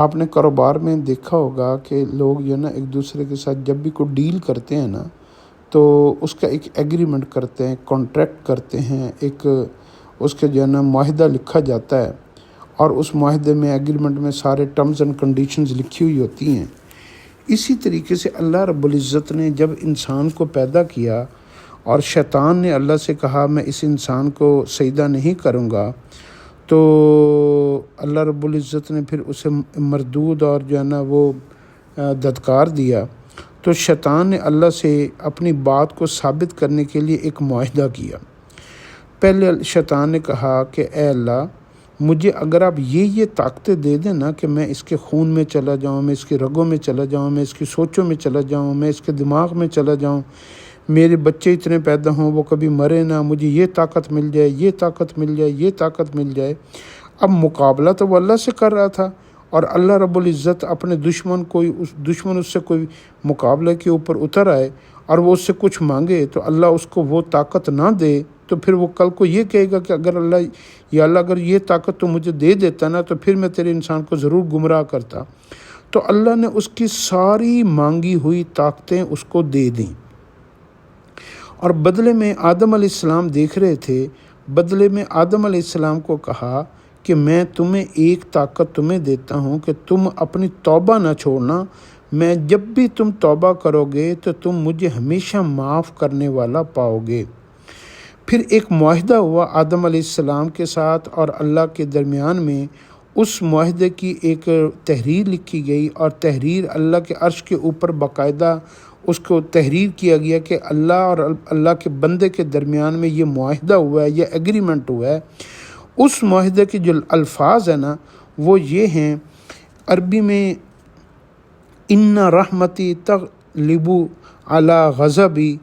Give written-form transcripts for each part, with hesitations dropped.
آپ نے کاروبار میں دیکھا ہوگا کہ لوگ جو ہے نا ایک دوسرے کے ساتھ جب بھی کوئی ڈیل کرتے ہیں نا تو اس کا ایک ایگریمنٹ کرتے ہیں، کانٹریکٹ کرتے ہیں، ایک اس کے جو ہے نا معاہدہ لکھا جاتا ہے، اور اس معاہدے میں ایگریمنٹ میں سارے ٹرمز اینڈ کنڈیشنز لکھی ہوئی ہوتی ہیں۔ اسی طریقے سے اللہ رب العزت نے جب انسان کو پیدا کیا اور شیطان نے اللہ سے کہا میں اس انسان کو سجدہ نہیں کروں گا، تو اللہ رب العزت نے پھر اسے مردود اور جو ہے نا وہ دھتکار دیا۔ تو شیطان نے اللہ سے اپنی بات کو ثابت کرنے کے لیے ایک معاہدہ کیا۔ پہلے شیطان نے کہا کہ اے اللہ، مجھے اگر آپ یہ طاقتیں دے دیں نا کہ میں اس کے خون میں چلا جاؤں، میں اس کی رگوں میں چلا جاؤں، میں اس کی سوچوں میں چلا جاؤں، میں اس کے دماغ میں چلا جاؤں، میرے بچے اتنے پیدا ہوں وہ کبھی مرے نہ، مجھے یہ طاقت مل جائے، یہ طاقت مل جائے، یہ طاقت مل جائے۔ اب مقابلہ تو وہ اللہ سے کر رہا تھا، اور اللہ رب العزت اپنے دشمن اس سے کوئی مقابلے کے اوپر اتر آئے اور وہ اس سے کچھ مانگے تو اللہ اس کو وہ طاقت نہ دے، تو پھر وہ کل کو یہ کہے گا کہ اگر اللہ اگر یہ طاقت تو مجھے دے دیتا نا تو پھر میں تیرے انسان کو ضرور گمراہ کرتا۔ تو اللہ نے اس کی ساری مانگی ہوئی طاقتیں اس کو دے دیں، اور بدلے میں آدم علیہ السلام دیکھ رہے تھے، بدلے میں آدم علیہ السلام کو کہا کہ میں تمہیں ایک طاقت تمہیں دیتا ہوں کہ تم اپنی توبہ نہ چھوڑنا، میں جب بھی تم توبہ کرو گے تو تم مجھے ہمیشہ معاف کرنے والا پاؤ گے۔ پھر ایک معاہدہ ہوا آدم علیہ السلام کے ساتھ اور اللہ کے درمیان میں، اس معاہدے کی ایک تحریر لکھی گئی، اور تحریر اللہ کے عرش کے اوپر باقاعدہ اس کو تحریر کیا گیا کہ اللہ اور اللہ کے بندے کے درمیان میں یہ معاہدہ ہوا ہے، یہ ایگریمنٹ ہوا ہے۔ اس معاہدے کے جو الفاظ ہیں نا وہ یہ ہیں، عربی میں ان رحمتی تغلب علی غضبی،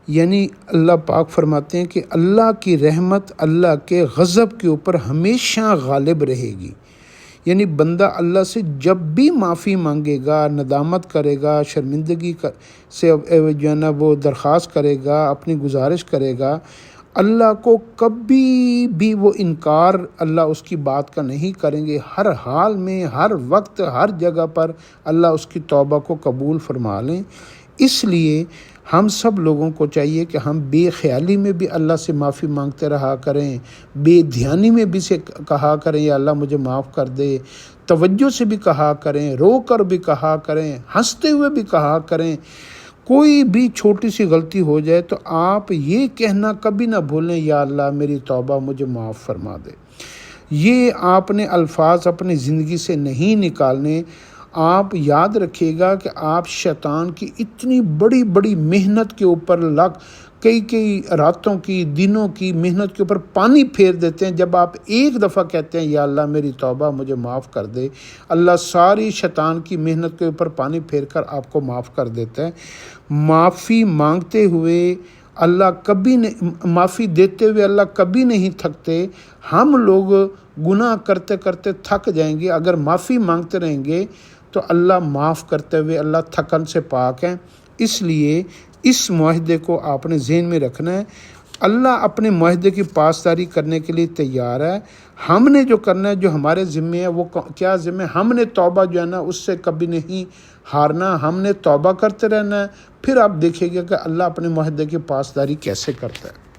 یعنی اللہ پاک فرماتے ہیں کہ اللہ کی رحمت اللہ کے غضب کے اوپر ہمیشہ غالب رہے گی۔ یعنی بندہ اللہ سے جب بھی معافی مانگے گا، ندامت کرے گا، شرمندگی سے جو ہے نا وہ درخواست کرے گا، اپنی گزارش کرے گا، اللہ کو کبھی بھی وہ انکار اللہ اس کی بات کا نہیں کریں گے۔ ہر حال میں، ہر وقت، ہر جگہ پر اللہ اس کی توبہ کو قبول فرما لیں۔ اس لیے ہم سب لوگوں کو چاہیے کہ ہم بے خیالی میں بھی اللہ سے معافی مانگتے رہا کریں، بے دھیانی میں بھی سے کہا کریں یا اللہ مجھے معاف کر دے، توجہ سے بھی کہا کریں، رو کر بھی کہا کریں، ہنستے ہوئے بھی کہا کریں۔ کوئی بھی چھوٹی سی غلطی ہو جائے تو آپ یہ کہنا کبھی نہ بھولیں یا اللہ میری توبہ مجھے معاف فرما دے۔ یہ آپ نے الفاظ اپنی زندگی سے نہیں نکالنے۔ آپ یاد رکھیے گا کہ آپ شیطان کی اتنی بڑی بڑی محنت کے اوپر کئی راتوں کی، دنوں کی محنت کے اوپر پانی پھیر دیتے ہیں۔ جب آپ ایک دفعہ کہتے ہیں یا اللہ میری توبہ مجھے معاف کر دے، اللہ ساری شیطان کی محنت کے اوپر پانی پھیر کر آپ کو معاف کر دیتا ہے۔ معافی مانگتے ہوئے اللہ معافی دیتے ہوئے اللہ کبھی نہیں تھکتے۔ ہم لوگ گناہ کرتے کرتے تھک جائیں گے، اگر معافی مانگتے رہیں گے تو اللہ معاف کرتے ہوئے اللہ تھکن سے پاک ہیں۔ اس لیے اس معاہدے کو آپ نے ذہن میں رکھنا ہے۔ اللہ اپنے معاہدے کی پاسداری کرنے کے لیے تیار ہے۔ ہم نے جو کرنا ہے، جو ہمارے ذمے ہے، وہ کیا ذمہ ہے؟ ہم نے توبہ جو ہے نا اس سے کبھی نہیں ہارنا، ہم نے توبہ کرتے رہنا ہے۔ پھر آپ دیکھیں گے کہ اللہ اپنے معاہدے کی پاسداری کیسے کرتا ہے۔